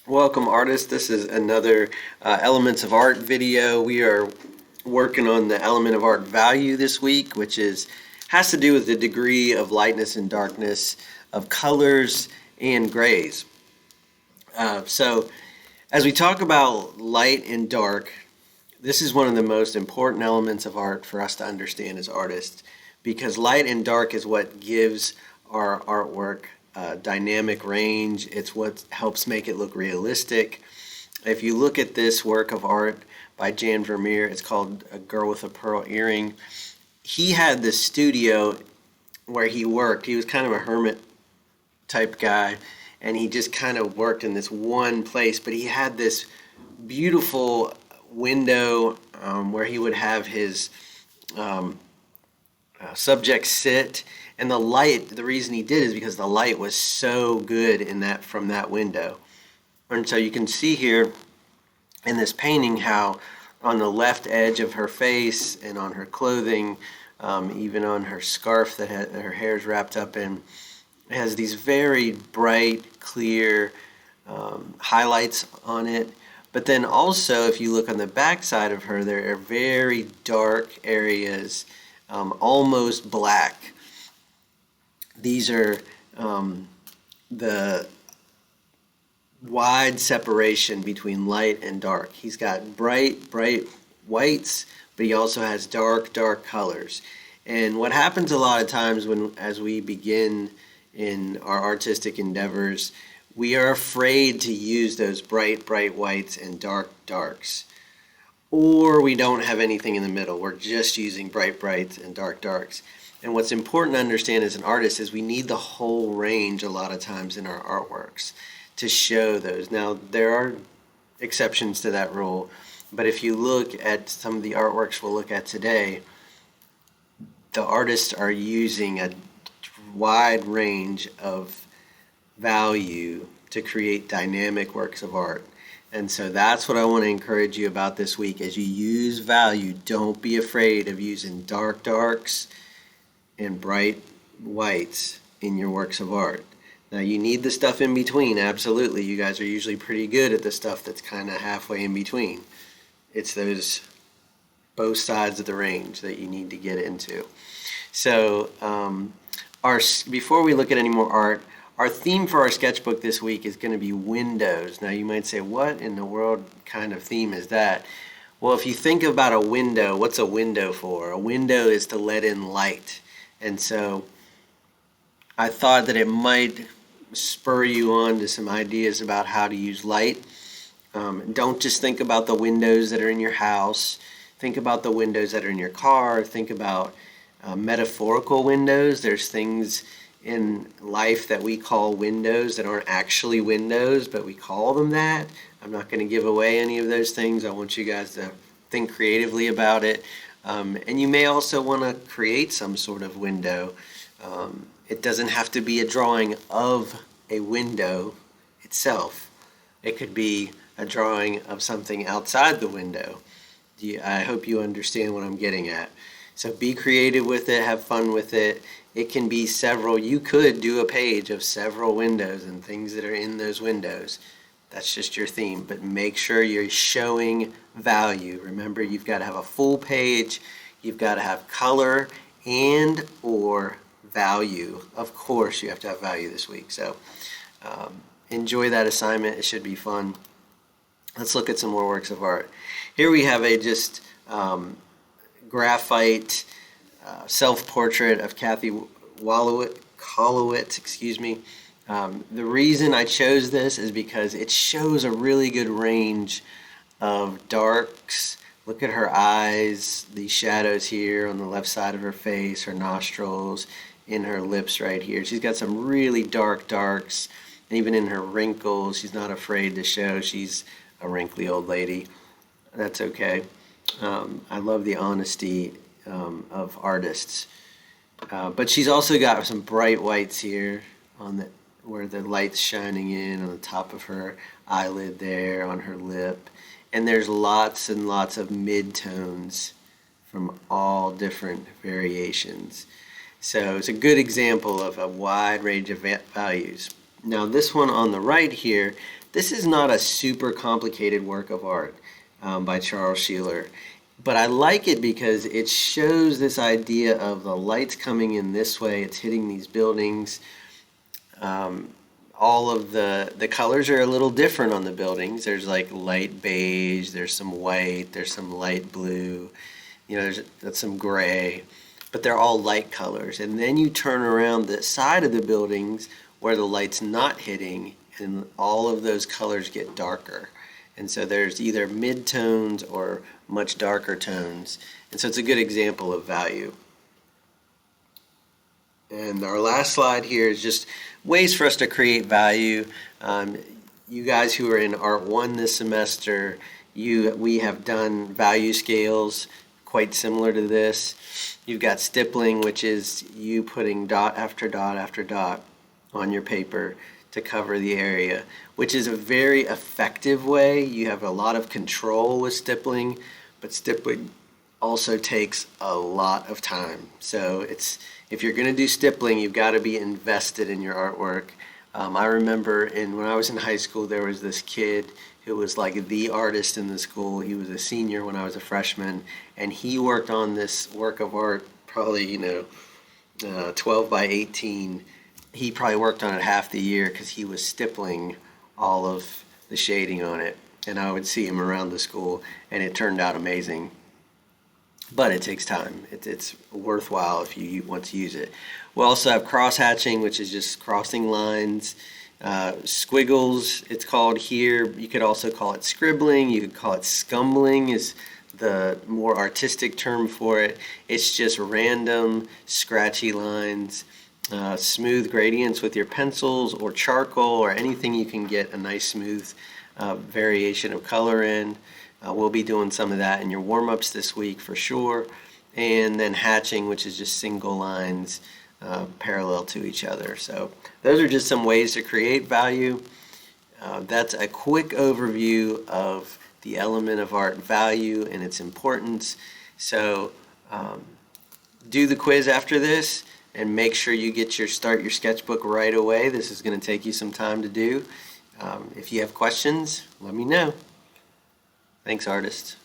Welcome, artists. This is another Elements of Art video. We are working on the element of art value this week, which has to do with the degree of lightness and darkness of colors and grays. So as we talk about light and dark, this is one of the most important elements of art for us to understand as artists, because light and dark is what gives our artwork dynamic range. It's what helps make it look realistic. If you look at this work of art by Vermeer, it's called A Girl with a Pearl Earring. He had this studio where he worked. He was kind of a hermit type guy, and he just kind of worked in this one place, but he had this beautiful window where he would have his subjects sit, and the light, the reason he did is because the light was so good in that from that window. And so you can see here in this painting how on the left edge of her face and on her clothing, even on her scarf that her hair is wrapped up in, it has these very bright, clear highlights on it. But then also, if you look on the back side of her, there are very dark areas, almost black. These are the wide separation between light and dark. He's got bright whites, but he also has dark colors. And what happens a lot of times as we begin in our artistic endeavors, we are afraid to use those bright whites and darks. Or we don't have anything in the middle. We're just using brights and darks. And what's important to understand as an artist is we need the whole range a lot of times in our artworks to show those. Now, there are exceptions to that rule, but if you look at some of the artworks we'll look at today, the artists are using a wide range of value to create dynamic works of art. And so that's what I want to encourage you about this week. As you use value, don't be afraid of using darks and bright whites in your works of art. Now, you need the stuff in between, absolutely. You guys are usually pretty good at the stuff that's kind of halfway in between. It's those both sides of the range that you need to get into. So before we look at any more art, our theme for our sketchbook this week is going to be windows. Now, you might say, what in the world kind of theme is that? Well, if you think about a window, what's a window for? A window is to let in light. And so I thought that it might spur you on to some ideas about how to use light. Don't just think about the windows that are in your house. Think about the windows that are in your car. Think about metaphorical windows. There's things in life that we call windows that aren't actually windows, but we call them that. I'm not going to give away any of those things. I want you guys to think creatively about it. And you may also want to create some sort of window. It doesn't have to be a drawing of a window itself. It could be a drawing of something outside the window. I hope you understand what I'm getting at. So be creative with it, have fun with it. It can be several. You could do a page of several windows and things that are in those windows. That's just your theme, but make sure you're showing value. Remember, you've got to have a full page. You've got to have color and or value. Of course, you have to have value this week. So enjoy that assignment. It should be fun. Let's look at some more works of art. Here we have a just graphite self-portrait of Kathy Kolowitz, The reason I chose this is because it shows a really good range of darks. Look at her eyes, these shadows here on the left side of her face, her nostrils, in her lips right here. She's got some really darks, and even in her wrinkles, she's not afraid to show she's a wrinkly old lady. That's okay. I love the honesty of artists. But she's also got some bright whites here on where the light's shining in on the top of her eyelid there, on her lip. And there's lots and lots of mid-tones from all different variations. So it's a good example of a wide range of values. Now this one on the right here This is not a super complicated work of art by Charles Sheeler, but I like it because it shows this idea of the light's coming in this way, it's hitting these buildings. All of the colors are a little different on the buildings. There's like light beige, there's some white, there's some light blue, there's some gray, but they're all light colors. And then you turn around the side of the buildings where the light's not hitting, and all of those colors get darker. And so there's either mid-tones or much darker tones. And so it's a good example of value. And our last slide here is just ways for us to create value. You guys who are in Art 1 this semester, we have done value scales quite similar to this. You've got stippling, which is you putting dot after dot after dot on your paper to cover the area, which is a very effective way. You have a lot of control with stippling, but stippling also takes a lot of time. So if you're going to do stippling, you've got to be invested in your artwork. I remember when I was in high school, there was this kid who was like the artist in the school. He was a senior when I was a freshman, and he worked on this work of art probably 12 by 18. He probably worked on it half the year because he was stippling all of the shading on it, and I would see him around the school, and it turned out amazing. But it takes time. It's worthwhile if you want to use it. We also have cross-hatching, which is just crossing lines. Squiggles, it's called here. You could also call it scribbling. You could call it scumbling is the more artistic term for it. It's just random, scratchy lines. Smooth gradients with your pencils or charcoal or anything you can get a nice smooth variation of color in. We'll be doing some of that in your warm-ups this week for sure. And then hatching, which is just single lines parallel to each other. So those are just some ways to create value. That's a quick overview of the element of art, value, and its importance. So do the quiz after this and make sure you start your sketchbook right away. This is going to take you some time to do. If you have questions, let me know. Thanks, artists.